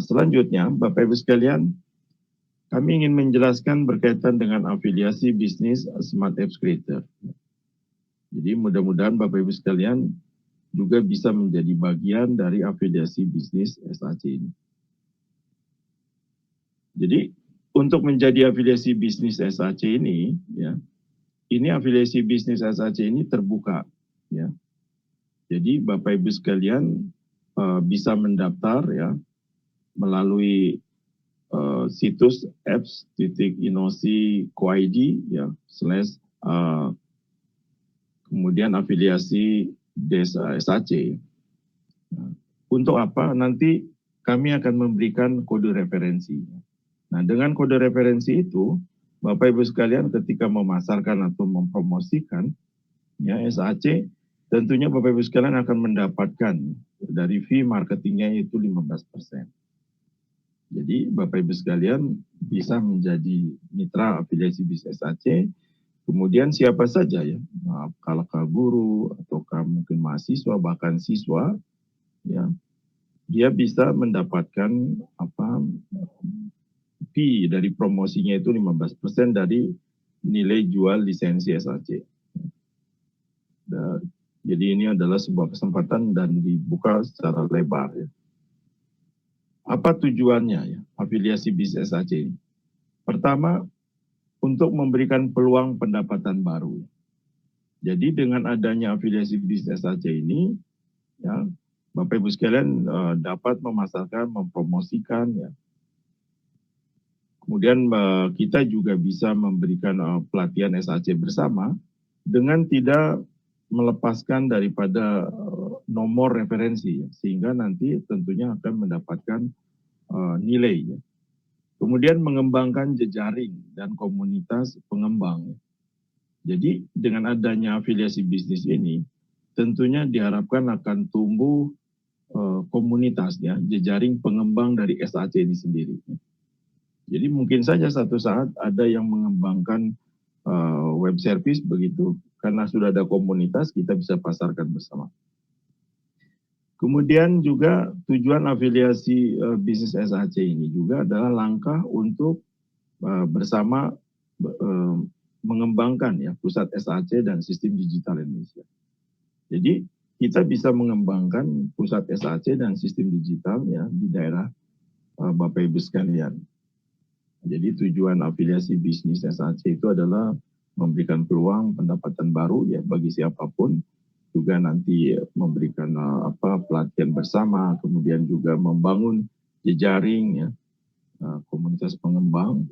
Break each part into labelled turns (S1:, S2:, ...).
S1: Selanjutnya, Bapak Ibu sekalian, kami ingin menjelaskan berkaitan dengan afiliasi bisnis Smart Apps Creator. Jadi mudah-mudahan Bapak Ibu sekalian juga bisa menjadi bagian dari afiliasi bisnis SAC ini. Jadi untuk menjadi afiliasi bisnis SAC ini, ya, ini afiliasi bisnis SAC ini terbuka, ya. Jadi Bapak Ibu sekalian bisa mendaftar, ya, melalui situs apps.inosi.co.id, ya, kemudian afiliasi desa SAC. Nah, untuk apa? Nanti kami akan memberikan kode referensi. Nah, dengan kode referensi itu, Bapak Ibu sekalian ketika memasarkan atau mempromosikan, ya, SAC, tentunya Bapak Ibu sekalian akan mendapatkan dari fee marketingnya itu 15%. Jadi Bapak Ibu sekalian bisa menjadi mitra afiliasi bisnis SAC. Kemudian siapa saja, ya, kalau guru ataukah mungkin mahasiswa bahkan siswa, ya, dia bisa mendapatkan fee dari promosinya itu 15% dari nilai jual lisensi SAC. Jadi ini adalah sebuah kesempatan dan dibuka secara lebar, ya. Apa tujuannya, ya, afiliasi bisnis SAC ini? Pertama, untuk memberikan peluang pendapatan baru. Jadi dengan adanya afiliasi bisnis SAC ini, ya, Bapak Ibu sekalian dapat memasarkan, mempromosikan, ya. Kemudian kita juga bisa memberikan pelatihan SAC bersama dengan tidak melepaskan daripada nomor referensi, ya, sehingga nanti tentunya akan mendapatkan nilai, ya. Kemudian mengembangkan jejaring dan komunitas pengembang, ya. Jadi dengan adanya afiliasi bisnis ini, tentunya diharapkan akan tumbuh komunitas, ya, jejaring pengembang dari SAC ini sendiri. Jadi mungkin saja satu saat ada yang mengembangkan web service begitu, karena sudah ada komunitas kita bisa pasarkan bersama. Kemudian juga tujuan afiliasi bisnis SAC ini juga adalah langkah untuk bersama mengembangkan, ya, pusat SAC dan sistem digital Indonesia. Jadi kita bisa mengembangkan pusat SAC dan sistem digital, ya, di daerah Bapak Ibu sekalian. Jadi tujuan afiliasi bisnis SAC itu adalah memberikan peluang pendapatan baru, ya, bagi siapapun, juga nanti memberikan pelatihan bersama, kemudian juga membangun jejaring, ya, komunitas pengembang,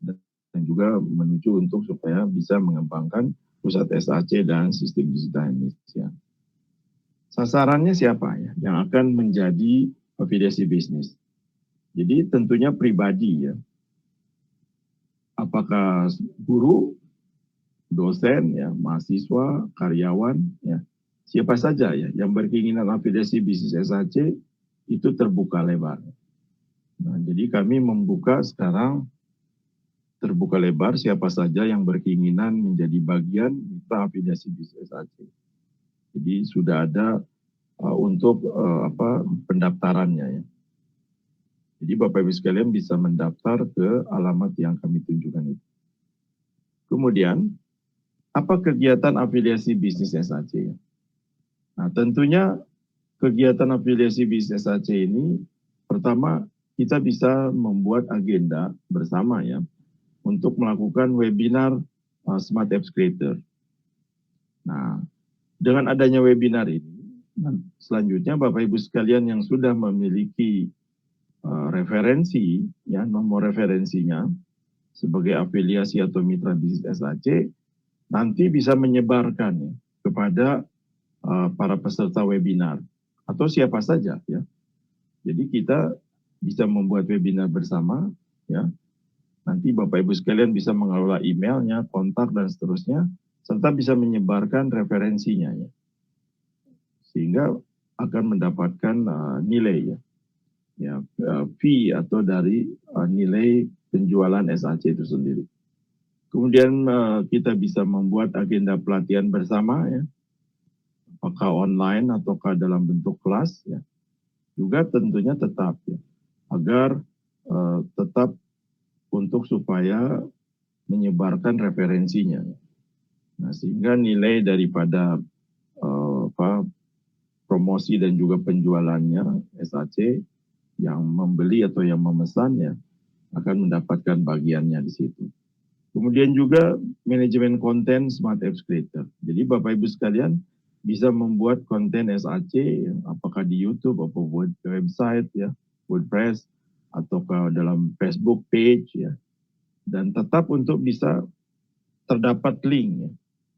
S1: dan juga menuju untuk supaya bisa mengembangkan pusat SAC dan sistem digital Indonesia. Sasarannya siapa, ya, yang akan menjadi afiliasi bisnis? Jadi tentunya pribadi, ya. Apakah guru, dosen, ya, mahasiswa, karyawan, ya, siapa saja, ya, yang berkeinginan afiliasi bisnis SAC itu terbuka lebar. Nah, jadi kami membuka sekarang terbuka lebar siapa saja yang berkeinginan menjadi bagian mitra afiliasi bisnis SAC. Jadi sudah ada untuk pendaftarannya, ya. Jadi Bapak Ibu sekalian bisa mendaftar ke alamat yang kami tunjukkan itu. Kemudian apa kegiatan afiliasi bisnis SAC? Nah, tentunya kegiatan afiliasi bisnis SAC ini, pertama kita bisa membuat agenda bersama, ya, untuk melakukan webinar Smart Apps Creator. Nah, dengan adanya webinar ini, selanjutnya Bapak Ibu sekalian yang sudah memiliki referensi, ya, nomor referensinya sebagai afiliasi atau mitra bisnis SAC, nanti bisa menyebarkan, ya, kepada para peserta webinar atau siapa saja, ya. Jadi kita bisa membuat webinar bersama, ya. Nanti Bapak Ibu sekalian bisa mengelola emailnya, kontak dan seterusnya, serta bisa menyebarkan referensinya, ya. Sehingga akan mendapatkan nilai, ya, fee atau dari nilai penjualan SAC itu sendiri. Kemudian kita bisa membuat agenda pelatihan bersama, ya, apakah online ataukah dalam bentuk kelas, ya. juga tentunya tetap ya, agar tetap untuk supaya menyebarkan referensinya. Nah, sehingga nilai daripada promosi dan juga penjualannya SAC yang membeli atau yang memesannya akan mendapatkan bagiannya di situ. Kemudian juga manajemen konten Smart Apps Creator. Jadi Bapak Ibu sekalian bisa membuat konten SAC, apakah di YouTube atau website ya, WordPress atau dalam Facebook page ya, dan tetap untuk bisa terdapat link ya.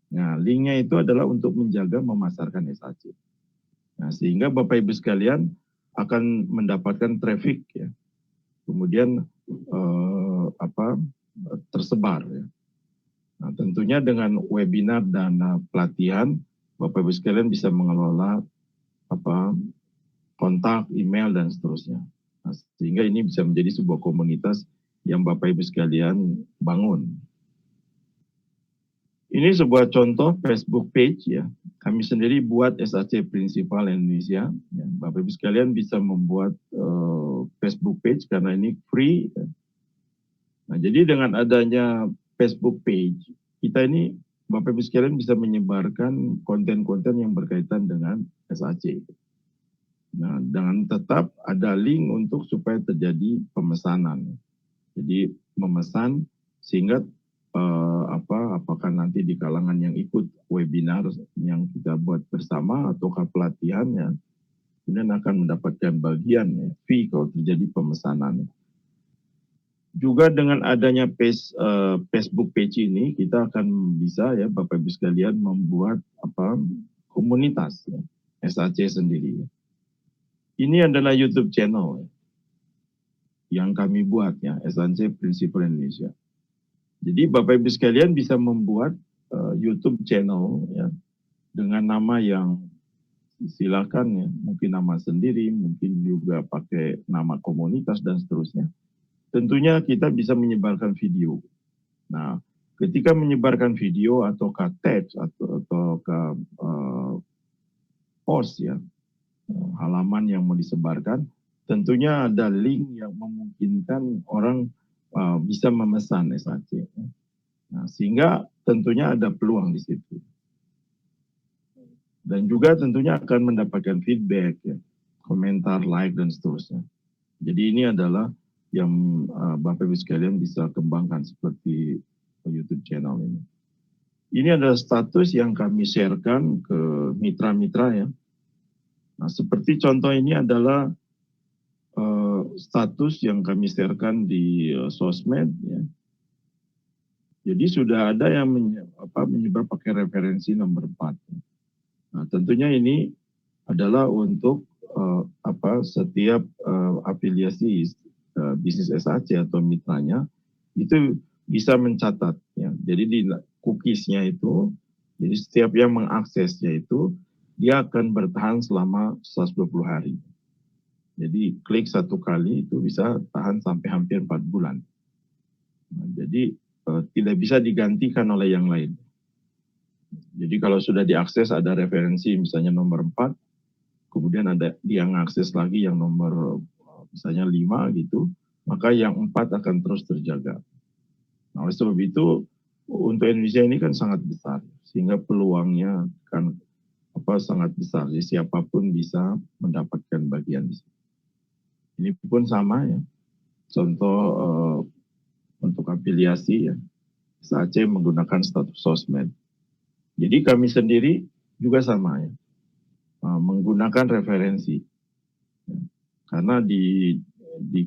S1: Nah, linknya itu adalah untuk menjaga memasarkan SAC. Nah, sehingga Bapak Ibu sekalian akan mendapatkan traffic ya. Kemudian tersebar ya. Nah, tentunya dengan webinar dan pelatihan Bapak Ibu sekalian bisa mengelola kontak, email dan seterusnya. Nah, sehingga ini bisa menjadi sebuah komunitas yang Bapak Ibu sekalian bangun. Ini sebuah contoh Facebook page ya. Kami sendiri buat SAC Principal Indonesia. Ya. Bapak Ibu sekalian bisa membuat Facebook page karena ini free. Ya. Nah, jadi dengan adanya Facebook page, kita ini Bapak Ibu sekalian bisa menyebarkan konten-konten yang berkaitan dengan SAC. Nah, dengan tetap ada link untuk supaya terjadi pemesanan. Jadi memesan sehingga apakah nanti di kalangan yang ikut webinar yang kita buat bersama ataukah pelatihannya, kemudian akan mendapatkan bagian ya, fee kalau terjadi pemesanan. Juga dengan adanya Facebook page ini, kita akan bisa ya Bapak Ibu sekalian membuat komunitas ya, SAC sendiri. Ya. Ini adalah YouTube channel ya, yang kami buat ya, SAC Principal Indonesia. Jadi Bapak Ibu sekalian bisa membuat YouTube channel ya dengan nama yang silakan ya, mungkin nama sendiri, mungkin juga pakai nama komunitas dan seterusnya. Tentunya kita bisa menyebarkan video. Nah, ketika menyebarkan video atau teks atau post ya, halaman yang mau disebarkan, tentunya ada link yang memungkinkan orang bisa memesan SAC. Nah, sehingga tentunya ada peluang di situ. Dan juga tentunya akan mendapatkan feedback, ya, komentar, like, dan seterusnya. Jadi ini adalah yang Bapak Ibu sekalian bisa kembangkan seperti YouTube channel ini. Ini adalah status yang kami sharekan ke mitra-mitra ya. Nah, seperti contoh ini adalah status yang kami sharekan di sosmed ya. Jadi sudah ada yang menyebar pakai referensi nomor 4. Nah, tentunya ini adalah untuk setiap afiliasi bisnis SAC atau mitranya itu bisa mencatat ya. Jadi di cookies-nya itu, jadi setiap yang mengaksesnya itu dia akan bertahan selama 120 hari. Jadi klik satu kali itu bisa tahan sampai hampir 4 bulan. Nah, jadi tidak bisa digantikan oleh yang lain. Jadi kalau sudah diakses ada referensi misalnya nomor 4, kemudian ada dia mengakses lagi yang nomor misalnya 5 gitu, maka yang 4 akan terus terjaga. Nah, oleh sebab itu untuk Indonesia ini kan sangat besar, sehingga peluangnya kan sangat besar. Jadi siapapun bisa mendapatkan bagian di sini. Ini pun sama ya. Contoh untuk afiliasi ya, SAC menggunakan status sosmed. Jadi kami sendiri juga sama ya, menggunakan referensi. Ya. Karena di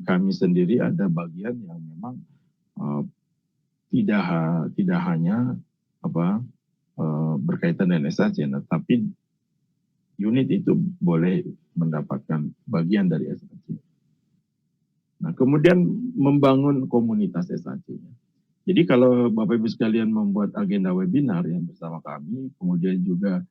S1: kami sendiri ada bagian yang memang tidak hanya berkaitan dengan SAC, tapi unit itu boleh mendapatkan bagian dari SAC. Nah, kemudian membangun komunitas SAC. Jadi kalau Bapak Ibu sekalian membuat agenda webinar yang bersama kami, kemudian juga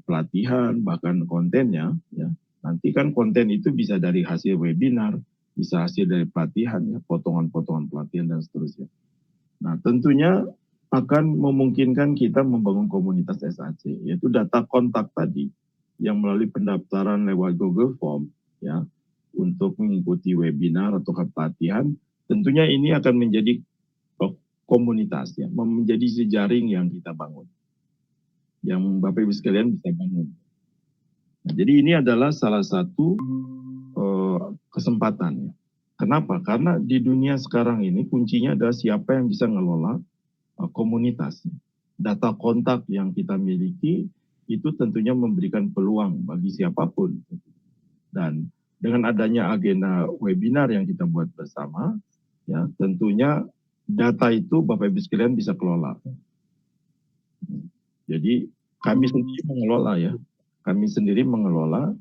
S1: pelatihan, bahkan kontennya, ya, nanti kan konten itu bisa dari hasil webinar, bisa hasil dari pelatihan, ya, potongan-potongan pelatihan dan seterusnya. Nah, tentunya akan memungkinkan kita membangun komunitas SAC, yaitu data kontak tadi yang melalui pendaftaran lewat Google Form, ya untuk mengikuti webinar atau pelatihan. Tentunya ini akan menjadi komunitas ya, menjadi jejaring yang kita bangun, yang Bapak Ibu sekalian bisa bangun. Nah, jadi ini adalah salah satu kesempatan. Kenapa? Karena di dunia sekarang ini kuncinya adalah siapa yang bisa ngelola komunitas. Data kontak yang kita miliki itu tentunya memberikan peluang bagi siapapun. Dan dengan adanya agenda webinar yang kita buat bersama, ya tentunya data itu Bapak Ibu sekalian bisa kelola. Jadi kami sendiri mengelola ya, kami sendiri mengelola,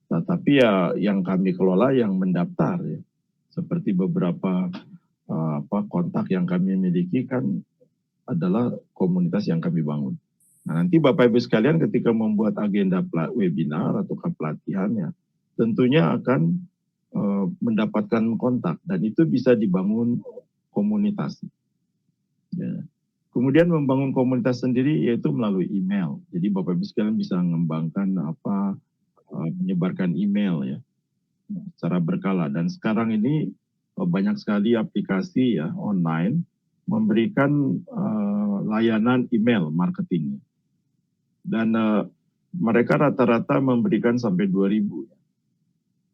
S1: tetapi ya yang kami kelola yang mendaftar ya, seperti beberapa kontak yang kami miliki kan adalah komunitas yang kami bangun. Nah, nanti Bapak Ibu sekalian ketika membuat agenda webinar atau pelatihan ya, tentunya akan mendapatkan kontak dan itu bisa dibangun komunitas. Ya. Kemudian membangun komunitas sendiri yaitu melalui email. Jadi Bapak Ibu sekalian bisa mengembangkan menyebarkan email ya secara berkala. Dan sekarang ini banyak sekali aplikasi ya online memberikan layanan email marketing. Dan mereka rata-rata memberikan sampai 2.000.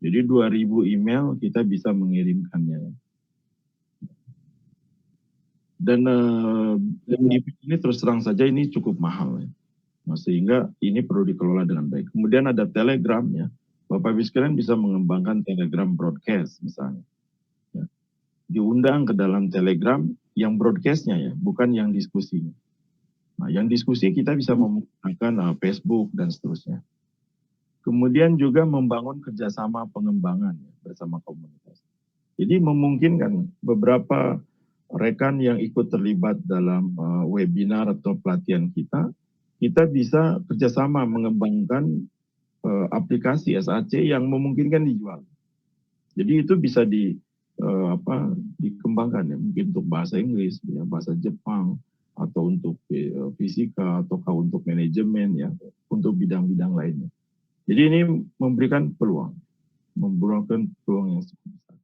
S1: Jadi 2.000 email kita bisa mengirimkannya. Dan ini terus terang saja ini cukup mahal ya. Nah, sehingga ini perlu dikelola dengan baik. Kemudian ada Telegram ya. Bapak Ibu sekalian bisa mengembangkan Telegram broadcast misalnya. Ya. Diundang ke dalam Telegram yang broadcastnya ya, bukan yang diskusinya. Nah, yang diskusi kita bisa menggunakan Facebook dan seterusnya. Kemudian juga membangun kerjasama pengembangan ya, bersama komunitas. Jadi memungkinkan beberapa rekan yang ikut terlibat dalam webinar atau pelatihan kita bisa kerjasama mengembangkan aplikasi SAC yang memungkinkan dijual. Jadi itu bisa dikembangkan ya, mungkin untuk bahasa Inggris, ya, bahasa Jepang, atau untuk fisika, ataukah untuk manajemen ya, untuk bidang-bidang lainnya. Jadi ini memberikan peluang yang cukup besar.